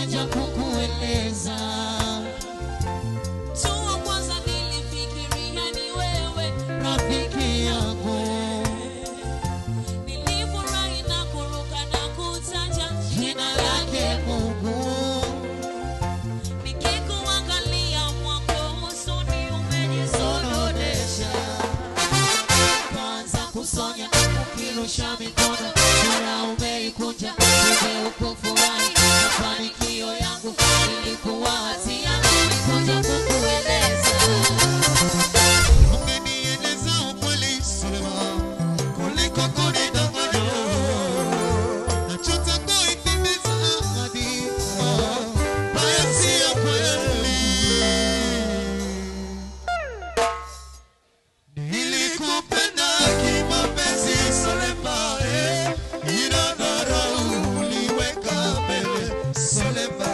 sitaja kukueleza. Tuwa kwanza nilifikiria ni wewe Rafiki yangu, nilifurahi na kuruka na kutaja jina lake Mungu. nikikuangalia mwako usoni umejisononesha. Kwanza kusonya ukirusha mikono, sura umeikunja, umekufurahi. Mafanikio yangu ilikuwa hatia, nilikuja kukueleza. Ungenieleza ukweli Solema, kuliko kunidanganya. Nachotaka itimiza ahadi, baya si ya kweli. Nilikupenda kimapenzi Solema, ila dharau uliweka mbele Solema.